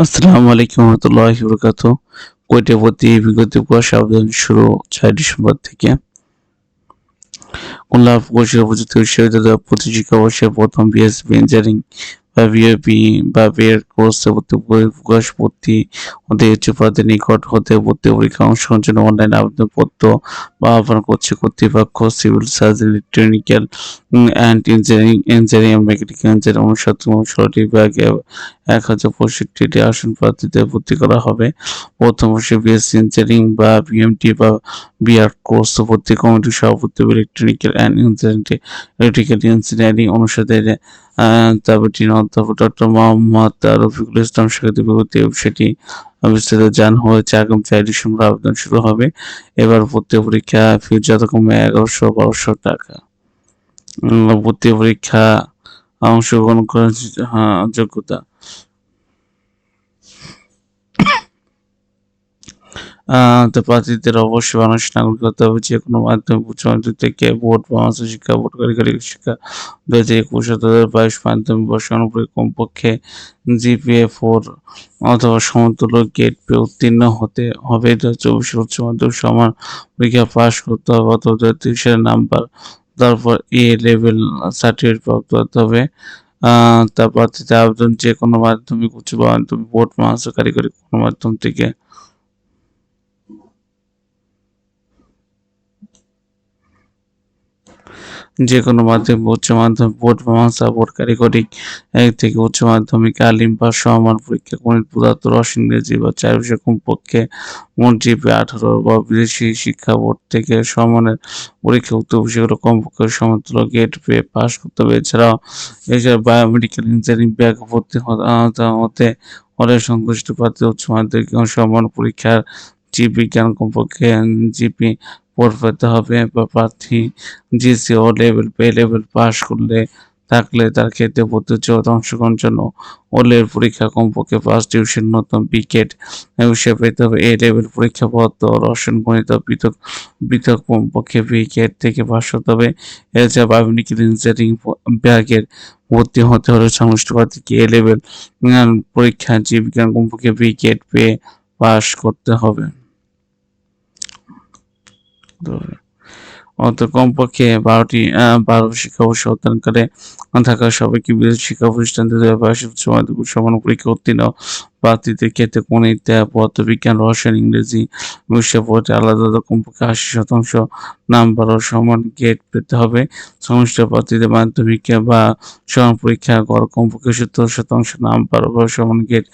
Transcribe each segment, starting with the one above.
আসসালামু আলাইকুম রহমতুল্লাহি বরকাতুহু। কুয়েটে ভর্তি বিজ্ঞপ্তি প্রকাশের আবেদন শুরু 6 ডিসেম্বর থেকে। খুলনা বৈশ্বিক প্রযুক্তি বিশ্ববিদ্যালয়ের প্রতি শিক্ষাবর্ষে প্রথম বিএসসি ইঞ্জিনিয়ারিং বা বিএপি বা বিএড কোর্সে ভর্তি প্রকাশ ভর্তি হতে ইচ্ছুক প্রার্থীর নিকট হতে ভর্তি পরীক্ষায় অংশগ্রহণের জন্য অনলাইন আবেদনপত্র বা আহ্বান করছে কর্তৃপক্ষ। Civil surgeon, electrical and engineering, mechanical engineering অনুষদ 16টি বিভাগে 1065টি আসন প্রার্থীদের ভর্তি করা হবে। প্রথম বর্ষে বিএসসি ইঞ্জিনিয়ারিং বা বিএমটি বা বিআর কোর্স ভর্তি কমিটির সভাপতি ইলেকট্রিক্যাল ইঞ্জিনিয়ারিং অনুষদের অধ্যাপক ডক্টর মোহাম্মদ রফিকুল ইসলাম স্বাগতিক বিজ্ঞপ্তি সেটি বিস্তারিত জানানো হয়েছে। আগামী 4 ডিসেম্বর আবেদন শুরু হবে। এবার ভর্তি পরীক্ষা ফি যথাক্রমে 1100-1200 টাকা। ভর্তি পরীক্ষা অংশগ্রহণ করার যোগ্যতা তো প্রার্থীদের অবশ্যই বাংলাদেশের নাগরিক হতে হবে। যে কোনো মাধ্যমিক, উচ্চ মাধ্যমিক থেকে বোর্ড বা মাধ্যমিক শিক্ষা বোর্ড, কারিগরি শিক্ষা 2021-2022 মাধ্যমিক বর্ষে অনুপরীক্ষায় কমপক্ষে জিপিএ 4 অথবা সমতুল্য গেট পেয়ে উত্তীর্ণ হতে হবে। 2024 উচ্চ মাধ্যমিক সমান পরীক্ষা পাস করতে হবে অথবা 2023 এর নাম্বার, তারপর এ লেভেল সার্টিফিকেট প্রাপ্ত হতে হবে। তার প্রার্থীদের আবেদন যে কোনো মাধ্যমিক, উচ্চ মাধ্যমিক, বোর্ড, মাদ্রাসা, কারিগরি কোনো মাধ্যম থেকে। যে কোনো মাধ্যমিক, উচ্চ মাধ্যমিক, বোর্ড, মাদ্রাসা, বোর্ড, কারিগরি থেকে উচ্চ মাধ্যমিক, আলিম বা সমমান পরীক্ষা, গণিত, পদার্থ, রসায়ন, ইংরেজি বা 4 বিষয়ে কমপক্ষে মোট জিপিএ 18 বা বিদেশি শিক্ষা বোর্ড থেকে সমমানের পরীক্ষা উক্ত বিষয়গুলো কমপক্ষে সমতুল্য গেট পেয়ে পাস করতে হবে। এছাড়া বায়োমেডিক্যাল ইঞ্জিনিয়ারিং বিভাগে ভর্তি হতে হলে সংশ্লিষ্ট প্রার্থী উচ্চ মাধ্যমিক সমমান পরীক্ষার জীববিজ্ঞান কমপক্ষে জিপি 4 পেতে হবে বা প্রার্থী জিসি ও লেভেল পাস থাকলে তার ক্ষেত্রে প্রতিযোগিতায় অংশগ্রহণের জন্য ও লেভেল পরীক্ষা কমপক্ষে 5 ডিভিশন ন্যূনতম বিকেট হিসেবে পেতে হবে। এ লেভেল পরীক্ষা পদার্থ, রসায়ন, গণিত পৃথক পৃথক কমপক্ষে বিকেট থেকে পাস হতে হবে। এছাড়া বায়োমেডিক্যাল ইঞ্জিনিয়ারিং বিভাগের ভর্তি হতে হলে সংশ্লিষ্ট প্রার্থীকে এ লেভেল পরীক্ষা জীববিজ্ঞান কমপক্ষে বিকেট পেয়ে পাস করতে হবে। কমপক্ষে 12 শিক্ষাবর্ষ অধ্যয়নকালে থাকা সবাইকে বিদেশি শিক্ষা প্রতিষ্ঠান থেকে উচ্চ মাধ্যমিক সমান পরীক্ষা উত্তীর্ণ প্রার্থীদের ক্ষেত্রে গণিত, পদার্থবিজ্ঞান, রসায়ন, ইংরেজি বিষয়ে পড়তে আলাদা কমপক্ষে 80% নাম্বার ও সমান গেট পেতে হবে। সংশ্লিষ্ট প্রার্থীদের মাধ্যমিক বা সমান পরীক্ষা গড় কমপক্ষে 70% নাম্বার ও সমান গেট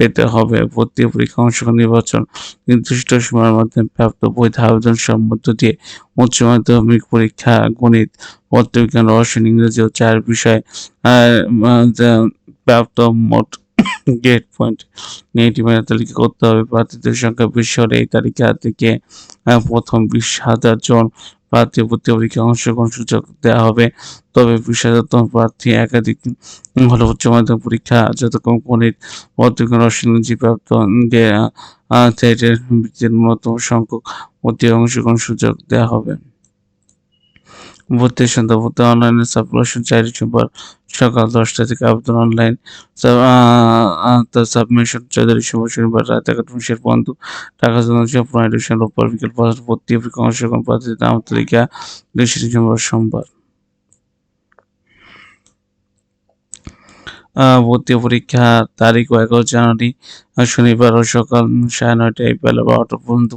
পেতে হবে। ভর্তি পরীক্ষা অংশগ্রহণ নির্বাচন নির্দিষ্ট সময়ের মধ্যে প্রাপ্ত বৈধ আবেদন মধ্য দিয়ে উচ্চ মাধ্যমিক পরীক্ষা গণিত, পদার্থবিজ্ঞান, রসায়ন, ইংরেজি ও 4 বিষয়ে প্রাপ্ত মোট গেট পয়েন্ট নিয়ে এটি তালিকা করতে হবে। প্রার্থীদের সংখ্যা বেশি হলে এই তালিকা থেকে প্রথম 20,000 জন প্রার্থী ভর্তি পরীক্ষায় অংশগ্রহণ সুযোগ দেওয়া হবে। তবে 20,000 তম প্রার্থী একাধিক হলে উচ্চ মাধ্যমিক পরীক্ষা যথাক্রমে গণিত, পদার্থবিজ্ঞান, রসায়ন, ইংরেজি প্রাপ্ত সেটের ভিত্তিতে ন্যূনতম সংখ্যক ভর্তি অংশগ্রহণ সুযোগ দেওয়া হবে। ভর্তির সন্ধ্যা ভর্তি অনলাইনে সাবমিশন 4 ডিসেম্বর সকাল 10টা থেকে আবেদন অনলাইন সাবমিশন 14 ডিসেম্বর শনিবার রাত 11টা পর্যন্ত। টাকা জমা 15 ডিসেম্বর রোববার বিকেল 5টা। ভর্তি পরীক্ষা অংশগ্রহণ প্রার্থীদের নাম তালিকা 20 ডিসেম্বর সোমবার। ভর্তি পরীক্ষা তারিখ 11 জানুয়ারি শনিবার ও সকাল 9:30টায় বেলা 12টা পর্যন্ত।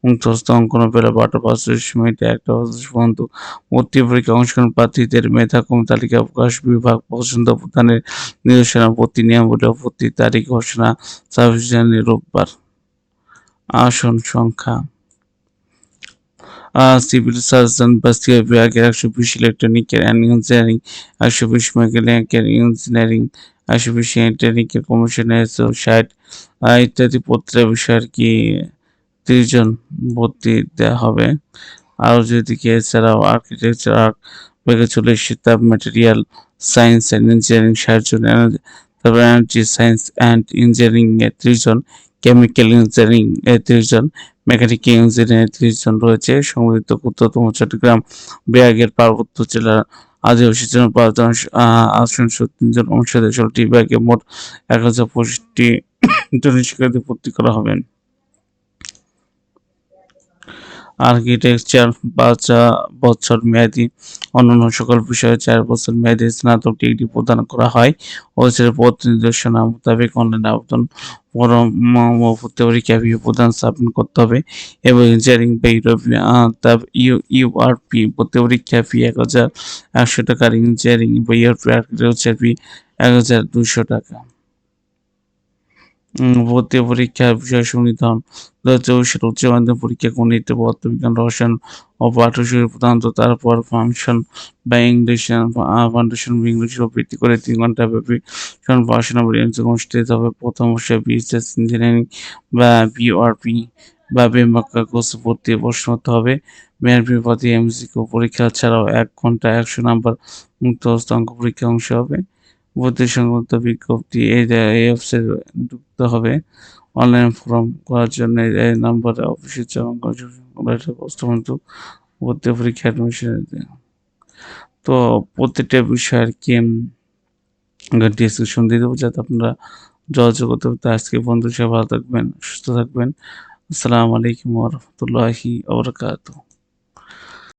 মুক্তস্থ অঙ্কন বেলা 12টা 45 1টা পর্যন্ত। ভর্তি পরীক্ষায় অংশগ্রহণ প্রার্থীদের মেধাক্রম তালিকা প্রকাশ, বিভাগ পছন্দ প্রদানের নির্দেশনা, ভর্তি নিয়মাবলী ও ভর্তির তারিখ ঘোষণা 26 জানুয়ারি রোববার। আসন সংখ্যা সিভিল সার্জন বা সিভিল বিভাগের 120, electronical and engineering 120, mechanical engineering 120, electronical commission 60 ইত্যাদি প্রতিটা বিষয় আর কি 30 জন ভর্তি দেওয়া হবে। আরও যদি এছাড়াও আর্কিটেকচার বিভাগে 40, তাপ ম্যাটেরিয়াল সায়েন্স অ্যান্ড ইঞ্জিনিয়ারিং 60 জন, তারপর এনার্জি সায়েন্স অ্যান্ড ইঞ্জিনিয়ারিং 30 জন, কেমিক্যাল ইঞ্জিনিয়ারিং 30 জন, মেকানিক্যাল ইঞ্জিনিয়ারিং 30 জন রয়েছে। সংগঠিত ক্ষুদ্রতম চট্টগ্রাম বিভাগের পার্বত্য জেলার আদিবাসী জন 5 জন, আসন 3 জন অনুসারে 16টি বিভাগে মোট 1065 জন্য শিক্ষার্থী ভর্তি করা হবে। আর্কিটেকচার ৫ বছর মেয়াদী, অন্যান্য সকল বিষয়ে ৪ বছর মেয়াদী স্নাতক ডিগ্রি প্রদান করা হয়। ওয়েবসাইটে পদ নির্দেশনা মোতাবেক অনলাইনে আবেদন ফরম ও ভর্তি পরীক্ষা ফি প্রদান সাবমিট করতে হবে এবং ইঞ্জিনিয়ারিং বা ইউআরপি ভর্তি পরীক্ষা ফি ৳১,১০০ আর ইঞ্জিনিয়ারিং বা ইউআরপি আর্কিটেকচার ফি ৳১,২০০। ভর্তি পরীক্ষার বিষয়সমূহ নির্ধারণ ২০২৪ সালে উচ্চ মাধ্যমিক পরীক্ষা গণিত, পদার্থবিজ্ঞান, রসায়ন ও পাঠ্যসূচি প্রধানত তারপর ফাউন্ডেশন বা ইংলিশের উপর ভিত্তি করে ৩ ঘন্টাব্যাপী পড়াশোনা অনুষ্ঠিত হবে। প্রথম বর্ষে বিএসএস ইঞ্জিনিয়ারিং বা বিওআরপি বা বেমাক্কা কোর্সে ভর্তি প্রশ্নোত্তর হবে। মেয়াদী পদে এমসিকিউ পরীক্ষা ছাড়াও ১ ঘন্টা ১০০ নাম্বার মুক্তহস্ত অঙ্ক পরীক্ষা অংশ হবে। ভর্তি সংক্রান্ত বিজ্ঞপ্তি এই ওয়েবসাইটে ঢুকতে হবে। অনলাইন ফর্ম করার জন্য এই নাম্বারে অফিসে জমা ভর্তি পরীক্ষা অ্যাডমিশন। তো প্রতিটা বিষয় আরকি ডিসক্রিপশন দিয়ে দেবো যাতে আপনারা যোগাযোগ করতে পারেন। তো আজকে বন্ধু সবাই ভালো থাকবেন, সুস্থ থাকবেন। আসসালামু আলাইকুম ওয়া রাহমাতুল্লাহি ওয়া বারাকাতুহু।